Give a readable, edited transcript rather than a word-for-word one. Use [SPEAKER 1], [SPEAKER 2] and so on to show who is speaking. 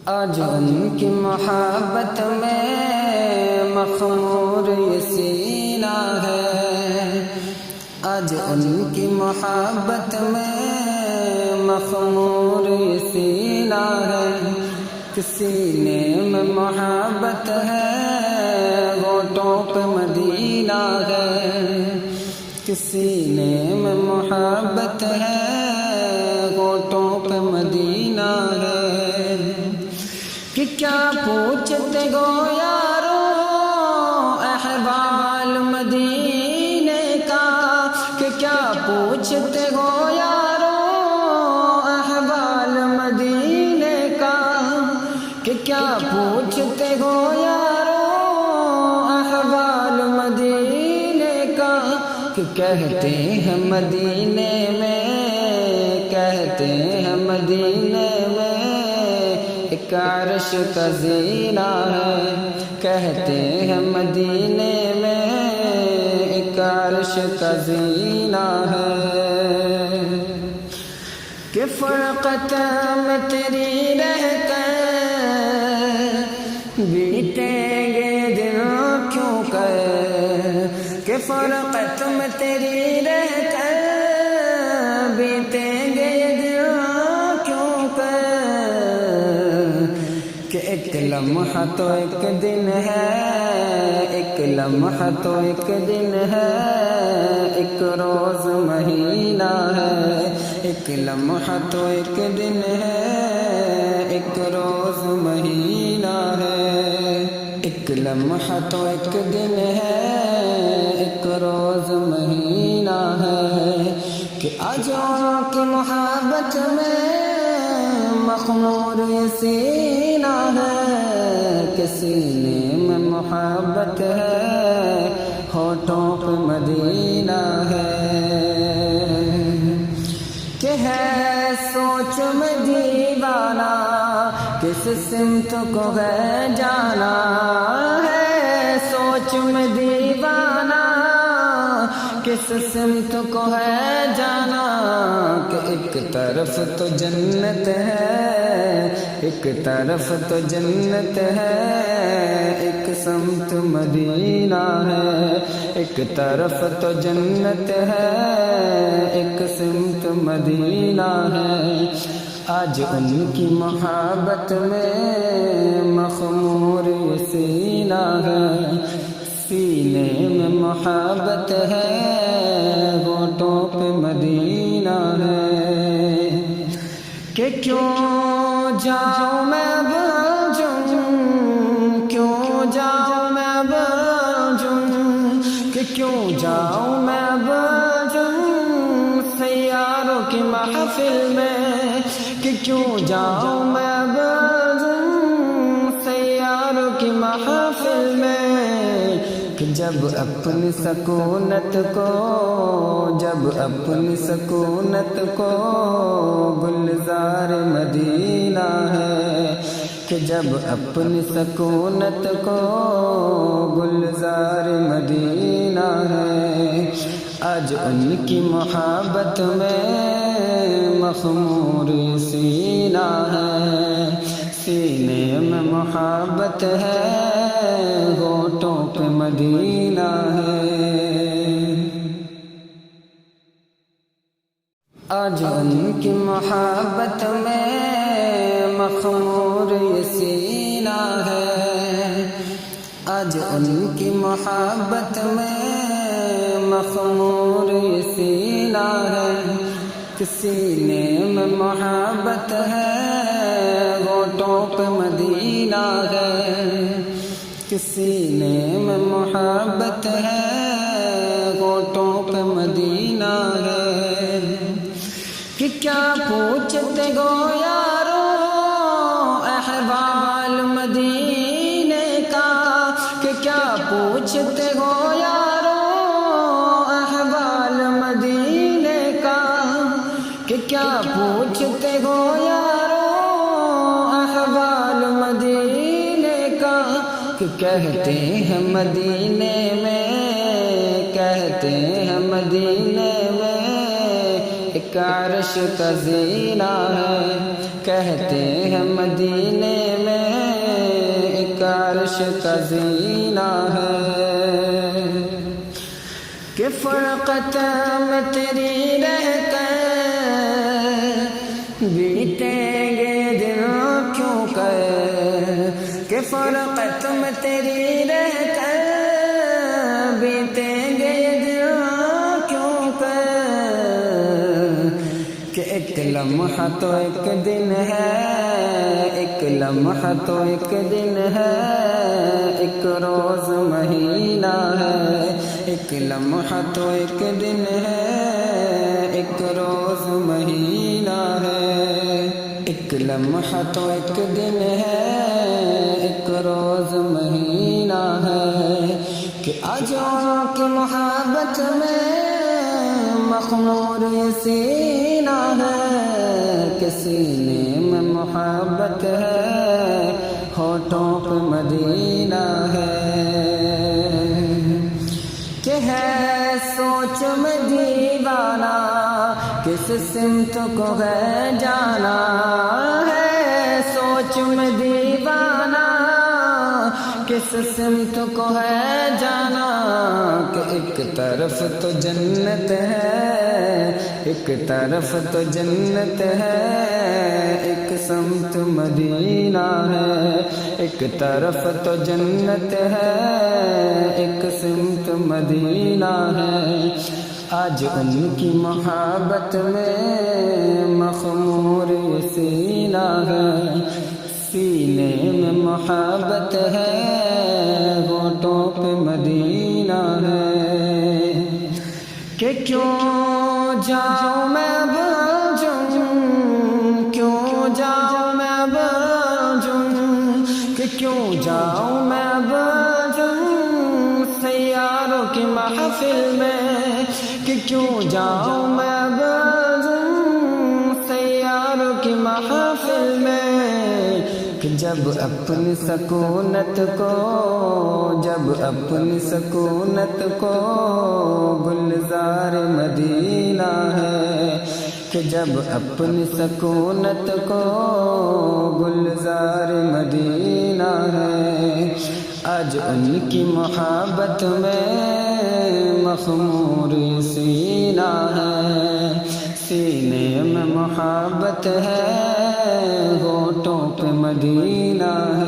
[SPEAKER 1] آج ان کی محبت میں مخمور یہ سینہ ہے، آج ان کی محبت میں مخمور یہ سینہ ہے، سینے میں محبت ہے ہونٹوں پہ مدینہ ہے، سینے میں محبت ہے ہونٹوں پہ مدینہ ہے، کہ کیا پوچھتے گو یارو احوال مدینے کا، کہ کیا پوچھتے گو یارو احوال مدینے کا، کہ کیا پوچھتے گو یارو احوال مدینے کا، کہ کہتے ہیں مدینے میں، کہتے ہیں مدینے میں ایک عرش کا زینہ ہے، کہتے ہیں مدینے میں ایک عرش کا زینہ ہے، کہ فرقت میں تیری رہ کر بیتیں گے دن کیوں کر، کہ فرقت میں تیری رہ کر بیتیں گے دن کیوں کر، کہ ایک لمحہ تو ایک دن ہے، ایک لمحہ تو ایک دن ہے، ایک روز مہینہ ہے، ایک لمحہ تو ایک دن ہے، ایک روز مہینہ ہے، ایک لمحہ تو ایک دن ہے، ایک روز مہینہ ہے، کہ آج ان کی محبت میں مخمور یہ سینہ ہے، کہ سینے میں محبت ہے ہونٹوں پہ مدینہ ہے، کہ ہے سوچ میں دیوانہ کس سمت کو ہے جانا، ہے سوچ میں دیوانہ کس سمت کو ہے جانا، کہ ایک طرف تو جنت ہے، ایک طرف تو جنت ہے، ایک سمت مدینہ ہے، ایک طرف تو جنت ہے، ایک سمت مدینہ ہے، آج ان کی محبت میں مخمور یہ سینہ ہے، سینے میں محبت ہے ہونٹوں پہ مدینہ ہے، کہ کیوں جاؤں میں بھجوں، کیوں جاؤں میں بھجوں، کہ کیوں جاؤں میں بھجوں سیاروں کی محفل میں، کہ کیوں جاؤں میں بھجوں سیاروں کی محفل میں، کہ جب اپنی سکونت کو، جب اپنی سکونت کو گلزار مدینہ ہے، کہ جب اپنی سکونت کو گلزار مدینہ ہے، آج ان کی محبت میں مخمور سینہ ہے، سینے میں محبت ہے ہونٹوں پہ مدینہ ہے، آج ان کی محبت میں مخمور یہ سینہ ہے، آج ان کی محبت میں مخمور یہ سینہ ہے، کہ سینے میں محبت ہے ہونٹوں پہ مدینہ ہے، کہ سینے میں محبت ہے ہونٹوں پہ مدینہ ہے، کہ کیا پوچھتے گو یارو احوال مدینے کا، کہ کیا پوچھتے گو یارو احوال مدینے کا، کہ کیا پوچھتے گو یارو احوال مدینے کا، کہ کہتے ہیں مدینے میں، کہتے ہیں مدینے میں ایک عرش کا زینہ ہے، کہتے ہیں مدینے عرش کا زینہ ہے کہ فرقت میں تیری رہ کر بیتیں گے دن کیوں کر کہ فرقت میں تیری رہ کر بیتیں گے دن کیوں کر کہ ایک لمحہ تو ایک دن ہے، ایک لمحہ تو ایک دن ہے، ایک روز مہینہ ہے، ایک لمحہ تو ایک دن ہے، ایک روز مہینہ ہے، ایک لمحہ تو ایک دن ہے، ایک روز مہینہ ہے کہ آج کی محبت میں مخمور سینہ ہے کہ سینے میں محبت ہے، ہونٹوں پہ مدینہ ہے کہ ہے سوچ میں دیوانہ کس سمت کو ہے جانا، ہے سوچ میں دیوانہ کس سمت کو ہے جانا کہ ایک طرف تو جنت ہے، ایک طرف تو جنت ہے، ایک سمت مدینہ ہے، ایک طرف تو جنت ہے، ایک سمت مدینہ ہے، آج ان کی محبت میں مخمور سینہ ہے، سینے میں محبت ہے، ہونٹوں پہ مدینہ ہے کہ کیوں جاؤں میں بھجوں، کیوں جاؤں میں بھجوں کہ کیوں جاؤں میں بھجوں سیاروں کی محفل میں کہ کیوں جاؤں میں بھجوں سیاروں کی محفل میں کہ جب اپنی سکونت کو، جب اپنی سکونت کو گلزار مدینہ ہے کہ جب اپنی سکونت کو گلزار مدینہ ہے، آج ان کی محبت میں مخمور سینہ ہے، سینے میں محبت ہے، ہونٹوں پہ مدینہ ہے۔